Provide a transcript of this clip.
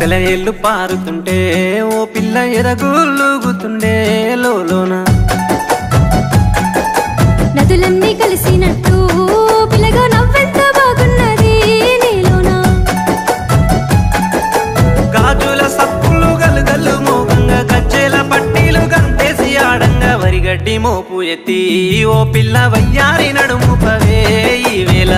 సెలయేళ్ళు పారుతుంటే ఓ పిల్ల ఎదగులుగుతుండే లోలోన నదులన్నీ కలిసినట్టు పిల్లగా నవ్వెంత బాగున్నది నీలోన గాజుల సప్పులు గలుగల్లు మోగంగా గజ్జెల పట్టీలు గంతేసి ఆడంగా వరిగడ్డి మోపు ఎత్తి ఓ పిల్ల వయ్యారి నడుము పవే ఈ వేళ